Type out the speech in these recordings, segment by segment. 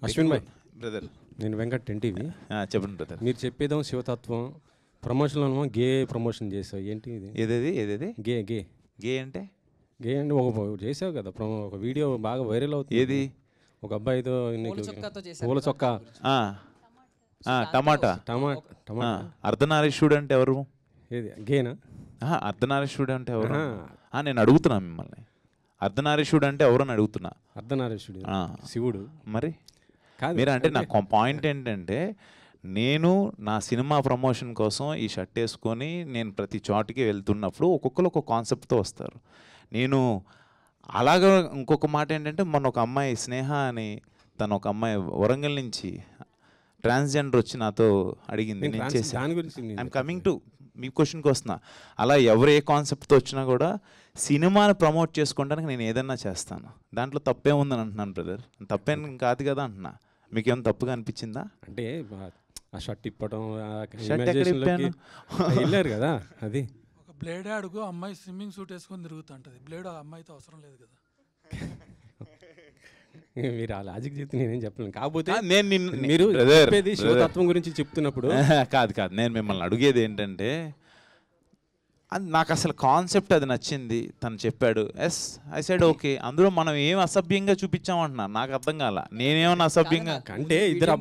అశ్విన్ భాయ్ brother నేను Venkat NTV. చెప్పండి brother. మీరు చెప్పేదేమో శివతత్వం, ప్రమోషన్లో గే ప్రమోషన్ చేసావు, ఏంటి ఇది? ఏదేది గే గే గే అంటే గే అంటే ఒక చేసావు కదా ఒక వీడియో బాగా వైరల్ అవుతుంది. ఏది? ఒక అబ్బాయితో పూల చొక్కా, టమాటా టమాటా అర్ధనారీశ్వరుడు అంటే ఎవరు? ఏది గేనా? అర్ధనారీశ్వరుడు అంటే ఎవరు? నేను అడుగుతున్నా మిమ్మల్ని, అర్ధనారీశ్వరుడు అంటే ఎవరు అని అడుగుతున్నా. అర్ధనారీశ్వరుడు శివుడు మరి కాదు. మీరు అంటే నా పాయింట్ ఏంటంటే, నేను నా సినిమా ప్రమోషన్ కోసం ఈ షర్ట్ వేసుకొని నేను ప్రతి చోటికి వెళ్తున్నప్పుడు ఒక్కొక్కరు ఒక కాన్సెప్ట్తో వస్తారు. నేను అలాగా ఇంకొక మాట ఏంటంటే, మొన్న ఒక అమ్మాయి స్నేహ అని, తను ఒక అమ్మాయి వరంగల్ నుంచి ట్రాన్స్జెండర్ వచ్చి నాతో అడిగింది, నేను చేసి ఐఎమ్ కమింగ్ టు మీ క్వశ్చన్కి వస్తున్నా. అలా ఎవరు ఏ కాన్సెప్ట్తో వచ్చినా కూడా సినిమాని ప్రమోట్ చేసుకోవడానికి నేను ఏదన్నా చేస్తాను, దాంట్లో తప్పే ఉందని అంటున్నాను బ్రదర్. తప్పేం కాదు కదా అంటున్నా. మీకేమైనా తప్పుగా అనిపించిందా? అంటే ఆ షర్ట్ ఇప్పడం షర్ట్ వెళ్ళారు కదా, అది ఒక బ్లేడ్ అడుగు అమ్మాయి స్విమ్మింగ్ సూట్ వేసుకొని తిరుగుతుంటది, బ్లేడ్ అమ్మాయితో అవసరం లేదు కదా. మీరు ఆ లాజిక్ చెప్తే నేనేం చెప్పలేను. కాకపోతే నేను మీరు చెప్పేది శివతత్వం గురించి చెప్తున్నప్పుడు కాదు నేను మిమ్మల్ని అడిగేది ఏంటంటే, అది నాకు అసలు కాన్సెప్ట్ అది నచ్చింది, తను చెప్పాడు, ఎస్ ఐ సైడ్ ఓకే. అందులో మనం ఏం అసభ్యంగా చూపించామంటున్నా, నాకు అర్థం కాల. నేనేమన్నా అసభ్యంగా అంటే ఇద్దరు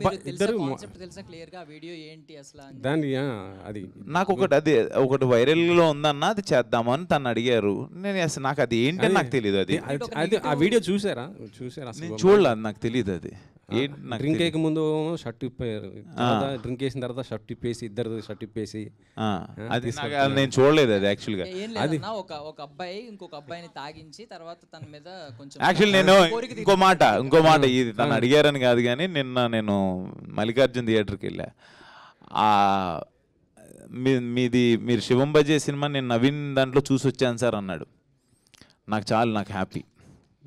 దాన్ని అది నాకు ఒకటి వైరల్లో ఉందన్న, అది చేద్దామని తను అడిగారు. నేను అసలు నాకు అది ఏంటని నాకు తెలియదు. అది ఆ వీడియో చూసారా? నేను చూడలేదు, నాకు తెలియదు అది. డ్రింక్ వేయక ముందు షర్ట్ ఇప్పారు, డ్రింక్ వేసిన తర్వాత షర్ట్ ఇప్పేసి, ఇద్దరు షర్ట్ ఇప్పేసి, అది నేను చూడలేదు అది యాక్చువల్గా. అది ఒక అబ్బాయి ఇంకొక అబ్బాయిని తాగించి తర్వాత తన మీద కొంచెం యాక్చువల్లీ నేను ఇంకో మాట ఇది తను అడిగారని కాదు కానీ, నిన్న నేను మల్లికార్జున్ థియేటర్కి వెళ్ళా. మీరు శివం బజే సినిమా నేను నవీన్ దాంట్లో చూసి వచ్చాను సార్ అన్నాడు.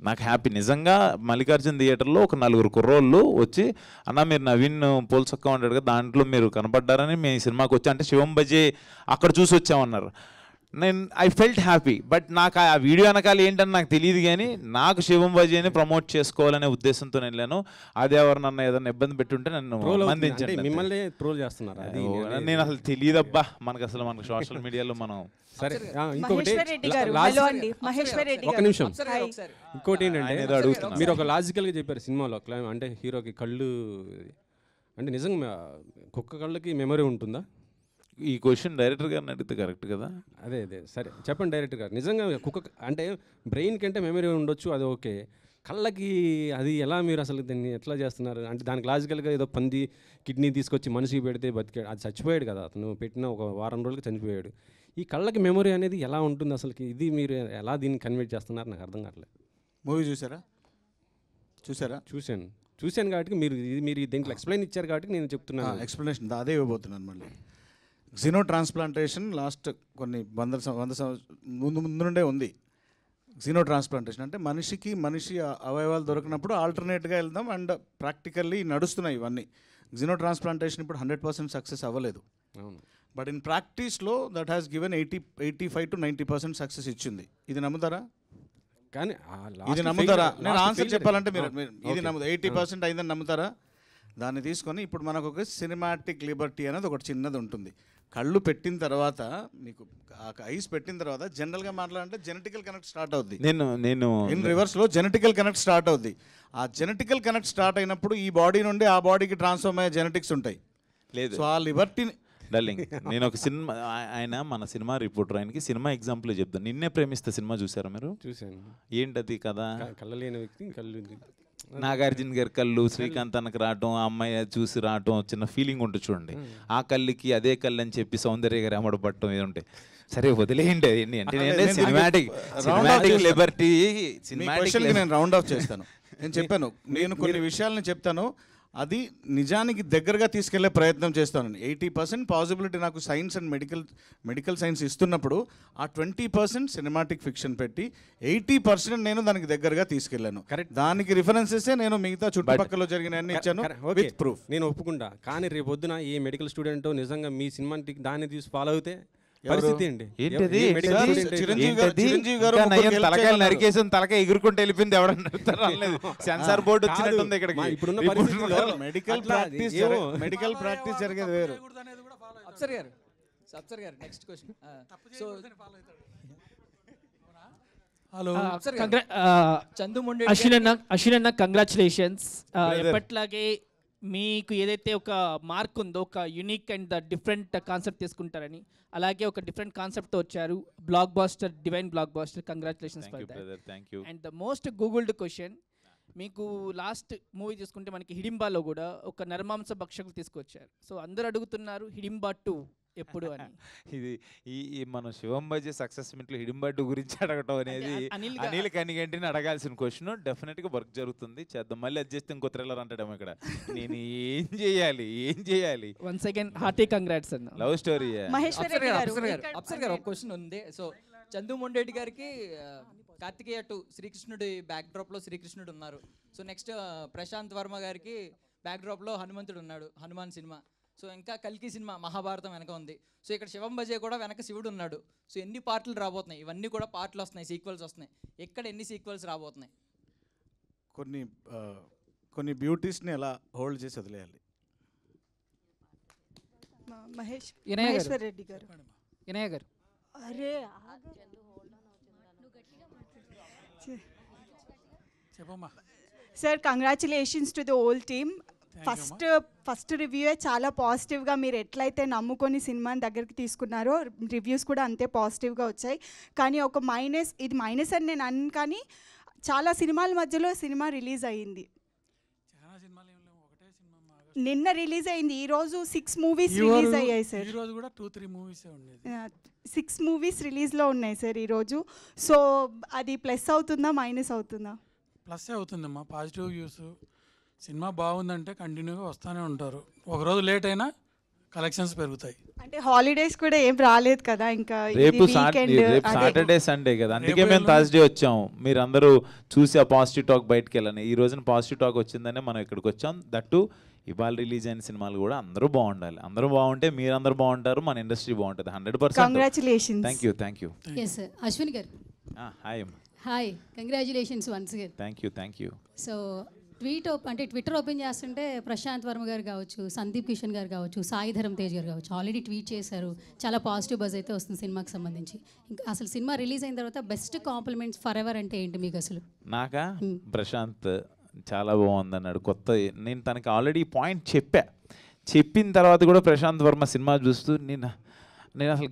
నాకు హ్యాపీ నిజంగా. మల్లికార్జున్ థియేటర్లో ఒక 4 కుర్రోళ్ళు వచ్చి, అన్న మీరు నవీన్ పోల్సొక్క ఉంటాడు కదా, దాంట్లో మీరు కనపడ్డారని మీ సినిమాకి వచ్చి, అంటే శివం బజే అక్కడ చూసి వచ్చామన్నారు. I felt happy. బట్ నాకు ఆ వీడియో వెనకాల ఏంటని నాకు తెలియదు కానీ, నాకు శివం బజేని ప్రమోట్ చేసుకోవాలనే ఉద్దేశంతో వెళ్ళాను. అది ఎవరు నన్ను ఏదైనా ఇబ్బంది పెట్టుంటే నన్ను మందించండి. మిమ్మల్ని ట్రోల్ చేస్తున్నారు. నేను అసలు తెలియదబ్బా, మనకు సోషల్ మీడియాలో మనం. సరే ఇంకొకటి ఒక నిమిషం, ఇంకోటి ఏంటంటే మీరు ఒక లాజికల్గా చెప్పారు సినిమాలో, అంటే హీరోకి కళ్ళు అంటే నిజంగా కుక్క కళ్ళకి మెమరీ ఉంటుందా? ఈ క్వశ్చన్ డైరెక్టర్ గారిని అడిగితే కరెక్ట్ కదా. అదే సరే చెప్పండి డైరెక్టర్ గారు. నిజంగా కుక్క అంటే బ్రెయిన్ కంటే మెమరీ ఉండొచ్చు, అది ఓకే. కళ్ళకి అది ఎలా మీరు అసలు దీన్ని ఎట్లా చేస్తున్నారు? అంటే దానికి లాజికల్గా ఏదో పంది కిడ్నీ తీసుకొచ్చి మనిషికి పెడితే బతికాడు, అది చచ్చిపోయాడు కదా, అతను పెట్టిన ఒక వారం రోజులకి చనిపోయాడు. ఈ కళ్ళకి మెమరీ అనేది ఎలా ఉంటుంది అసలుకి? ఇది మీరు ఎలా దీన్ని కన్వర్ట్ చేస్తున్నారు నాకు అర్థం కావట్లేదు. మూవీ చూసాను కాబట్టి మీరు దీంట్లో ఎక్స్ప్లెయిన్ ఇచ్చారు కాబట్టి నేను చెప్తున్నాను. ఎక్స్ప్లెనేషన్ అదే ఇవ్వబోతున్నాను. మళ్ళీ జినో ట్రాన్స్ప్లాంటేషన్ లాస్ట్ కొన్ని వంద ముందు నుండే ఉంది. జినో ట్రాన్స్ప్లాంటేషన్ అంటే మనిషి అవయవాలు దొరికినప్పుడు ఆల్టర్నేట్గా వెళ్దాం, అండ్ ప్రాక్టికల్లీ నడుస్తున్నాయి ఇవన్నీ. జినో ట్రాన్స్ప్లాంటేషన్ ఇప్పుడు 100% సక్సెస్ అవ్వలేదు. బట్ ఇన్ ప్రాక్టీస్లో that has given 85 to 90% success ఇచ్చింది. ఇది నమ్ముతారా? కానీ ఇది నమ్ముతారా? నేను ఆన్సర్ చెప్పాలంటే మీరు ఇది 80% అయిందని నమ్ముతారా? దాన్ని తీసుకొని ఇప్పుడు మనకు ఒక సినిమాటిక్ లిబర్టీ అనేది ఒకటి చిన్నది ఉంటుంది. కళ్ళు పెట్టిన తర్వాత, మీకు ఐస్ పెట్టిన తర్వాత జనరల్గా మాట్లాడాలంటే జెనెటికల్ కనెక్ట్ స్టార్ట్ అవుద్ది. నేను ఇన్ రివర్స్లో జెనెటికల్ కనెక్ట్ స్టార్ట్ అవుద్ది. ఆ జెనెటికల్ కనెక్ట్ స్టార్ట్ అయినప్పుడు ఈ బాడీ నుండి ఆ బాడీకి ట్రాన్స్ఫార్మ్ అయ్యే జెనెటిక్స్ ఉంటాయి. లేదు, సో ఆ లిబర్టీని డార్లింగ్, నేను ఒక సినిమా, ఆయన మన సినిమా రిపోర్టర్, ఆయనకి సినిమా ఎగ్జాంపుల్ చెప్తాను. నిన్నే ప్రేమిస్తే సినిమా చూసారా మీరు? చూశాను. ఏంటది కదా? కళ్ళలేని వ్యక్తి కళ్ళు, నాగార్జున గారి కళ్ళు శ్రీకాంత్ అన్నకు రావటం, ఆ అమ్మాయి చూసి రావటం, చిన్న ఫీలింగ్ ఉంటుంది చూడండి. ఆ కళ్ళకి అదే కళ్ళు అని చెప్పి సౌందర్య గారు అమ్మడపడటం ఏది ఉంటాయి. సరే వదిలేయండి అవన్నీ. అంటే సినిమాటిక్ లిబర్టీ, నేను రౌండ్ ఆఫ్ చేస్తాను. నేను చెప్పాను, నేను కొన్ని విషయాలను చెప్తాను, అది నిజానికి దగ్గరగా తీసుకెళ్లే ప్రయత్నం చేస్తాను. 80% పాసిబిలిటీ నాకు సైన్స్ అండ్ మెడికల్ సైన్స్ ఇస్తున్నప్పుడు ఆ 20% సినిమాటిక్ ఫిక్షన్ పెట్టి 80% నేను దానికి దగ్గరగా తీసుకెళ్లాను. కరెక్ట్. దానికి రిఫరెన్సెస్ నేను మిగతా చుట్టుపక్కల జరిగిన అన్ని ఇచ్చాను విత్ ప్రూఫ్. నేను ఒప్పుకుంటా. కానీ రేపు పొద్దున ఈ మెడికల్ స్టూడెంట్ నిజంగా మీ సినిమాటిక్ దాన్ని తీసి ఫాలో అయితే పరిస్థితి అండి. ఏంటది? ఏ మెడికల్ సార్, స్టూడెంట్ అయితే- చిరంజీవి గారు ఇంకా నయం ముగ్గురు తలకాయలు గెలిచారు. నరికేసి తలకాయ ఎగురుకుంటూ వెళ్ళిపోయింది ఎవడన్నా అనలేదు. సెన్సార్ బోర్డు కాదు, వచ్చినట్టుంది ఇక్కడికి. మా ఇప్పుడున్న రిపోర్ట్ పరిస్థితుల్లో మెడికల్ అట్లా ప్రాక్టీస్ ఏమో. మెడికల్ ప్రాక్టీస్ జరిగేది వేరు. అనేది కూడా follow అవుతాడు. అప్సర్ గారు నెక్స్ట్ క్వశ్చన్ తప్పు సో చేయకూడదని follow అవుతాడు. అవునా? హలో అప్సర్ గారు చందు ముండే అశ్విన్ అన్న కంగ్రాచులేషన్స్. ఎప్పట్లాగే మీకు ఏదైతే ఒక మార్క్ ఉందో ఒక unique and the different concept తీసుకుంటారని, అలాగే ఒక డిఫరెంట్ కాన్సెప్ట్తో వచ్చారు. Blockbuster, divine blockbuster, congratulations for that. Thank you. And the most googled question, మీకు లాస్ట్ మూవీ చూసుకుంటే మనకి హిడింబాలో కూడా ఒక నరమాంస భక్షకులు తీసుకొచ్చారు. సో అందరూ అడుగుతున్నారు హిడింబా 2 ఎప్పుడు అని. ఇది ఈ మనం శివం బజే సక్సెస్ మీట్లో హిడింబట్టు గురించి అడగటం అనేది అనిల్ కనిగంటిని అడగాల్సిన క్వశ్చన్. డెఫినెట్గా వర్క్ జరుగుతుంది, చేద్దాం. మళ్ళీ అది చేస్తే ఇంకో థ్రిల్లర్ అంటాడేమో ఇక్కడ. నేను ఏం చేయాలి వన్స్ అగైన్ హార్టీ కంగ్రాట్స్ అన్న. Love story. అప్సర్ గారు ఒక క్వశ్చన్ ఉంది. సో చందు మొండేటి గారికి కార్తికేయ 2 శ్రీకృష్ణుడి బ్యాక్ డ్రాప్ లో శ్రీకృష్ణుడు ఉన్నారు. సో నెక్స్ట్ ప్రశాంత్ వర్మ గారికి బ్యాక్ డ్రాప్ లో హనుమంతుడు ఉన్నాడు, హనుమాన్ సినిమా. సో ఇంకా కల్కి సినిమా మహాభారతం వెనక ఉంది. సో ఇక్కడ శివం బజే కూడా వెనక శివుడు ఉన్నాడు. సో ఎన్ని పార్ట్లు రాబోతున్నాయి? ఇవన్నీ కూడా పార్ట్లు వస్తున్నాయి, సీక్వెల్స్ వస్తున్నాయి. ఎక్కడ ఎన్ని సీక్వెల్స్ రాబోతున్నాయి? కొన్ని బ్యూటీస్ని ఎలా హోల్డ్ చేసి వదిలేయాలి? మహేశ్వర్ రెడ్డి గారు. వినయ్ గారు. అరే చెప్పమ్మా. Sir, congratulations to the whole team. First రివ్యూయే చాలా పాజిటివ్గా, మీరు ఎట్లయితే నమ్ముకొని సినిమాని దగ్గరికి తీసుకున్నారో రివ్యూస్ కూడా అంతే పాజిటివ్గా వచ్చాయి. కానీ ఒక మైనస్, ఇది మైనస్ అని నేను అన్నాను, కానీ చాలా సినిమాల మధ్యలో సినిమా రిలీజ్ అయ్యింది. చాలా సినిమాలు ఏం లేవు, ఒకటే సినిమా నిన్న రిలీజ్ అయింది, ఈరోజు 6 మూవీస్ రిలీజ్ అయ్యాయి సార్. ఈ రోజు కూడా 2-3 మూవీసే ఉండేది. 6 మూవీస్ రిలీజ్లో ఉన్నాయి సార్ ఈరోజు. సో అది ప్లస్ అవుతుందా మైనస్ అవుతుందా? ప్లస్సే అవుతుందమ్మా. పాజిటివ్ వ్యూస్, సినిమా బాగుందంటే కంటిన్యూగా వస్తూనే ఉంటారు. ఒకరోజు లేట్ అయినా కలెక్షన్స్ పెరుగుతాయి. అంటే హాలిడేస్ కూడా ఏం రాలేదు కదా ఇంకా. రేపు సాటర్డే సండే కదా, అందుకే మేము థర్స్డే వచ్చాము. మీరు అందరూ చూసి ఆ పాజిటివ్ టాక్ బయటకు వెళ్ళని. ఈ రోజున పాజిటివ్ టాక్ వచ్చిందనే మనం ఇక్కడికి వచ్చాం. దట్టు ఇవాళ రిలీజ్ అయిన సినిమాలు కూడా అందరూ బాగుండాలి. అందరూ బాగుంటే మీరు అందరూ బాగుంటారు, మన ఇండస్ట్రీ బాగుంటుంది. 100%. Congratulations. Thank you. Yes Ashwin గారు. Hi, congratulations once again. Thank you. So Twitter open చేస్తుంటే ప్రశాంత్ వర్మ గారు కావచ్చు, సందీప్ కిషన్ గారు కావచ్చు, సాయి ధరమ్ తేజ్ గారు కావచ్చు ఆల్రెడీ ట్వీట్ చేశారు. చాలా పాజిటివ్ బజ్ అయితే వస్తుంది సినిమాకి సంబంధించి. ఇంకా అసలు సినిమా రిలీజ్ అయిన తర్వాత బెస్ట్ కాంప్లిమెంట్స్ ఫర్ ఎవర్ అంటే ఏంటి మీకు అసలు? నాకా ప్రశాంత్ చాలా బాగుంది అన్నాడు. నేను తనకి ఆల్రెడీ పాయింట్ చెప్పిన తర్వాత కూడా ప్రశాంత్ వర్మ సినిమా చూస్తూ నేను అసలు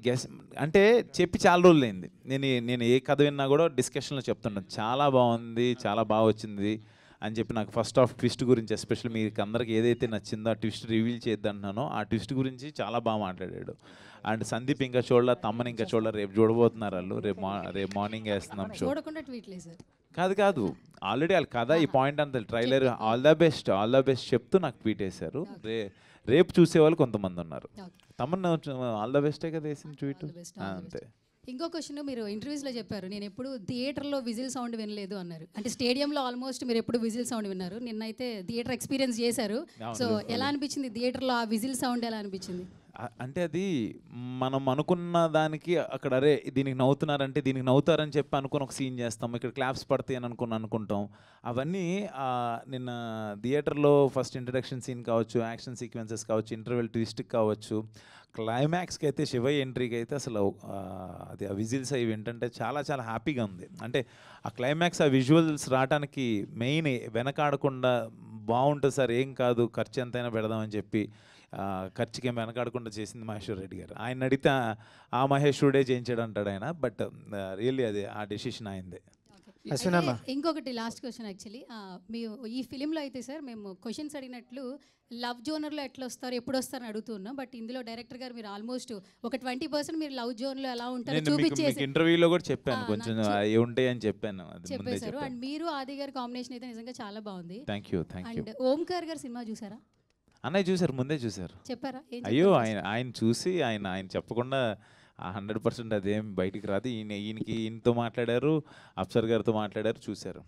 అంటే చెప్పి చాలా రోజులు అయింది. నేను ఏ కథ విన్నా కూడా డిస్కషన్లో చెప్తున్నాను, చాలా బాగుంది, చాలా బాగా వచ్చింది అని చెప్పి. నాకు ఫస్ట్ హాఫ్ ట్విస్ట్ గురించి ఎస్పెషల్లీ మీకు అందరికి ఏదైతే నచ్చిందో ఆ ట్విస్ట్ రివీల్ చేద్దాను, ఆ ట్విస్ట్ గురించి చాలా బాగా మాట్లాడాడు. అండ్ సందీప్ ఇంకా చూడాల, తమ్మని ఇంకా చూడాల, రేపు చూడబోతున్నారు వాళ్ళు. రేపు మార్నింగ్ వేస్తున్నాం షో. కాదు ఆల్రెడీ వాళ్ళ కథ ఈ పాయింట్ అంత ట్రైలర్ ఆల్ ద బెస్ట్ చెప్తూ నాకు ట్వీట్ వేశారు. రేపు చూసేవాళ్ళు కొంతమంది ఉన్నారు. తమన్నా ఆల్ ద బెస్టే కదా వేసిన ట్వీట్. అంతే. ఇంకో క్వశ్చన్, మీరు ఇంటర్వ్యూస్లో చెప్పారు నేను ఎప్పుడు థియేటర్లో విజిల్ సౌండ్ వినలేదు అన్నారు. అంటే స్టేడియంలో ఆల్మోస్ట్ మీరు ఎప్పుడు విజిల్ సౌండ్ విన్నారు, నిన్నైతే థియేటర్ ఎక్స్పీరియన్స్ చేశారు. సో ఎలా అనిపించింది థియేటర్లో ఆ విజిల్ సౌండ్? ఎలా అనిపించింది? అంటే అది మనం అనుకున్న దానికి అక్కడ అరే దీనికి నవ్వుతున్నారంటే దీనికి నవ్వుతారని చెప్పి అనుకుని ఒక సీన్ చేస్తాం, ఇక్కడ క్లాప్స్ పడతాయి అని అనుకుంటాం. అవన్నీ నిన్న థియేటర్లో ఫస్ట్ ఇంట్రడక్షన్ సీన్ కావచ్చు, యాక్షన్ సీక్వెన్సెస్ కావచ్చు, ఇంటర్వెల్ ట్విస్ట్ కావచ్చు, క్లైమాక్స్కి అయితే శివయ్య ఎంట్రీకి అయితే అసలు అది ఆ విజిల్స్ అవి ఏంటంటే చాలా చాలా హ్యాపీగా ఉంది. అంటే ఆ క్లైమాక్స్, ఆ విజువల్స్ రావడానికి మెయిన్ వెనకాడకుండా బాగుంటుంది సార్, ఏం కాదు ఖర్చు ఎంతైనా పెడదామని చెప్పి ఖర్చుకేం వెనకాడకుండా చేసింది మహేశ్వర్ రెడ్డి గారు. ఆయన అడిగితే ఆ మహేశ్వరుడే చేయించాడు అంటాడు ఆయన. బట్ రియల్లీ అది ఆ డెసిషన్ అయిందే. ఇంకొకటి లాస్ట్ క్వశ్చన్ యాక్చువల్లీ, మీ ఈ ఫిలింలో అయితే సార్ మేము క్వశ్చన్స్ అడిగినట్లు లవ్ జోనర్లో ఎట్లా వస్తారు, ఎప్పుడు వస్తారని అడుగుతున్నాం. బట్ ఇందులో డైరెక్టర్ గారు మీరు ఆల్మోస్ట్ ఒక 20% మీరు లవ్ జోన్లో ఎలా ఉంటారో చూపించేసి ఇంటర్వ్యూలో కూడా చెప్పాను, కొంచెం ఉంటాయి అని చెప్పేశారు. అండ్ మీరు ఆది గారి కాంబినేషన్ అయితే నిజంగా చాలా బాగుంది. Thank you. అండ్ ఓంకార్ గారు సినిమా చూసారా? అన్నయ్య చూసారు, ముందే చూసారు. చెప్పారా? అయ్యో ఆయన చూసి ఆయన చెప్పకుండా 100% అదేం బయటికి రాదు. ఈయనతో మాట్లాడారు, అప్సర్ గారితో మాట్లాడారు, చూశారు,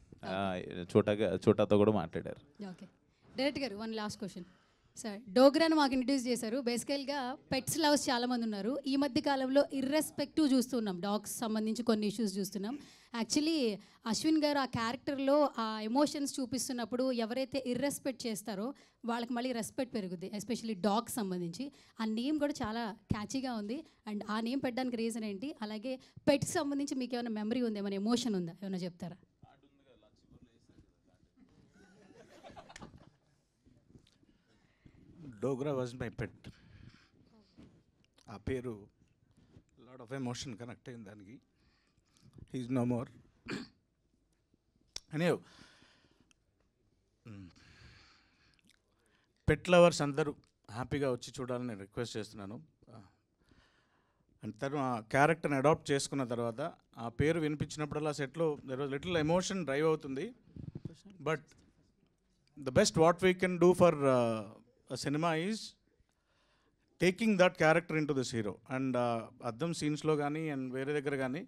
చోటాతో కూడా మాట్లాడారు. ఓకే డైరెక్టర్ గారు, వన్ లాస్ట్ క్వశ్చన్. సార్ డోగ్రాను మాకు ఇంట్రడ్యూస్ చేశారు. బేసికల్గా పెట్స్ లవర్స్ చాలామంది ఉన్నారు. ఈ మధ్య కాలంలో ఇర్రెస్పెక్టివ్ చూస్తున్నాం, డాగ్స్ సంబంధించి కొన్ని ఇష్యూస్ చూస్తున్నాం. యాక్చువల్లీ అశ్విన్ గారు ఆ క్యారెక్టర్లో ఆ ఎమోషన్స్ చూపిస్తున్నప్పుడు ఎవరైతే ఇర్రెస్పెక్ట్ చేస్తారో వాళ్ళకి మళ్ళీ రెస్పెక్ట్ పెరుగుద్ది, ఎస్పెషల్లీ డాగ్స్ సంబంధించి. ఆ నేమ్ కూడా చాలా క్యాచీగా ఉంది. అండ్ ఆ నేమ్ పెట్టడానికి రీజన్ ఏంటి? అలాగే పెట్స్ సంబంధించి మీకు ఏమైనా మెమరీ ఉందా, ఏమైనా ఎమోషన్ ఉందా, ఏమైనా చెప్తారా? Dogra was my pet. ఆ పేరు లాట్ ఆఫ్ ఎమోషన్ కనెక్ట్ అయింది దానికి. He's no more. అని పెట్ లవర్స్ అందరూ హ్యాపీగా వచ్చి చూడాలని నేను రిక్వెస్ట్ చేస్తున్నాను. అండ్ తను ఆ క్యారెక్టర్ని అడాప్ట్ చేసుకున్న తర్వాత ఆ పేరు వినిపించినప్పుడల్లా సెట్లో there was little emotion drive అవుతుంది. But the best what we can do for cinema is taking that character into this hero. And అద్దం సీన్స్లో కానీ అండ్ వేరే దగ్గర కానీ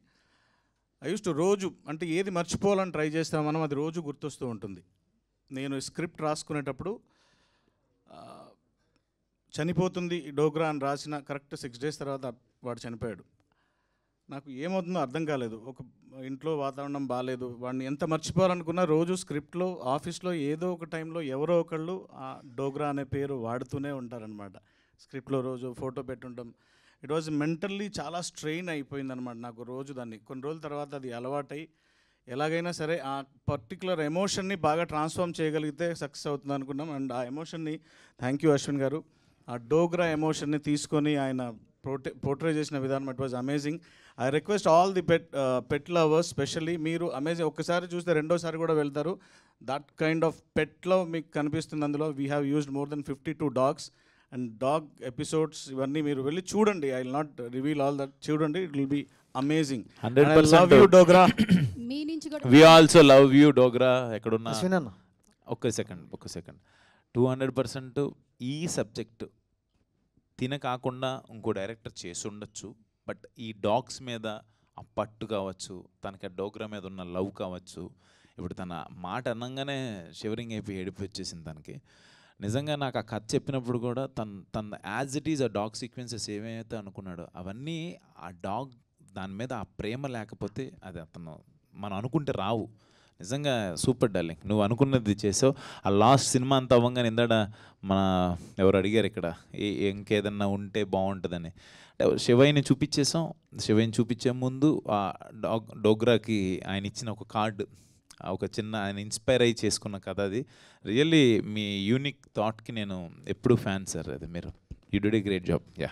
ఐ యూస్ టు రోజు అంటే ఏది మర్చిపోవాలని ట్రై చేస్తాం మనం, అది రోజు గుర్తొస్తూ ఉంటుంది. నేను స్క్రిప్ట్ రాసుకునేటప్పుడు చనిపోతుంది డోగ్రా అని రాసిన కరెక్ట్ 6 days తర్వాత వాడు చనిపోయాడు. నాకు ఏమవుతుందో అర్థం కాలేదు. ఒక ఇంట్లో వాతావరణం బాగాలేదు, వాడిని ఎంత మర్చిపోవాలనుకున్నా రోజు స్క్రిప్ట్లో ఆఫీస్లో ఏదో ఒక టైంలో ఎవరో ఒకళ్ళు ఆ డోగ్రా అనే పేరు వాడుతూనే ఉంటారనమాట. స్క్రిప్ట్లో రోజు ఫోటో పెట్టుంటాం. ఇట్ వాజ్ మెంటల్లీ చాలా స్ట్రెయిన్ అయిపోయిందనమాట నాకు. రోజు దాన్ని కొన్ని రోజుల తర్వాత అది అలవాటై ఎలాగైనా సరే ఆ పర్టికులర్ ఎమోషన్ని బాగా ట్రాన్స్ఫార్మ్ చేయగలిగితే సక్సెస్ అవుతుంది అనుకున్నాం. అండ్ ఆ ఎమోషన్ని థ్యాంక్ యూ అశ్విన్ గారు. ఆ డోగ్రా ఎమోషన్ని తీసుకొని ఆయన పోర్ట్రే చేసిన విధానం it was amazing. I request all the pet lovers specially, మీరు అమేజింగ్ ఒక్కసారి చూస్తే రెండోసారి కూడా వెళ్తారు. దట్ కైండ్ ఆఫ్ పెట్లో మీకు కనిపిస్తుంది అందులో. We have used more than 52 dogs and dog episodes ఇవన్నీ మీరు వెళ్ళి చూడండి. I will not reveal all that. చూడండి, it will be amazing. 100% love you Dogra. మీ నుంచి కూడా we also love you Dogra. ఎక్కడున్నా అశ్విన్ అన్న ఒక్క సెకండ్ 200% ఈ సబ్జెక్ట్ తిన కాకుండా ఇంకో డైరెక్టర్ చేసి ఉండొచ్చు. బట్ ఈ డాగ్స్ మీద ఆ పట్టు కావచ్చు, తనకి ఆ డోగ్రా మీద ఉన్న లవ్ కావచ్చు, ఇప్పుడు తన మాట అనగానే షివరింగ్ అయిపోయి ఏడిపి వచ్చేసింది తనకి. నిజంగా నాకు ఆ కథ చెప్పినప్పుడు కూడా తన యాజ్ ఇట్ ఈజ్ ఆ డాగ్ సీక్వెన్సెస్ ఏమైతే అనుకున్నాడో అవన్నీ ఆ డాగ్ దాని మీద ఆ ప్రేమ లేకపోతే అది మనం అనుకుంటే రావు. నిజంగా సూపర్ డార్లింగ్, నువ్వు అనుకున్నది చేసావు. ఆ లాస్ట్ సినిమా అంతా అవ్వగానే ఇందాడ మన ఎవరు అడిగారు ఇక్కడ ఇంకేదన్నా ఉంటే బాగుంటుందని, శివయ్యని చూపించేసాం. శివయ్యని చూపించే ముందు ఆ డోగ్రాకి ఆయన ఇచ్చిన ఒక కార్డు, ఒక చిన్న ఆయన ఇన్స్పైర్ అయ్యి చేసుకున్న కథ అది. రియల్లీ మీ యూనిక్ థాట్కి నేను ఎప్పుడు ఫ్యాన్ సార్. అది మీరు you did a great job. Yeah.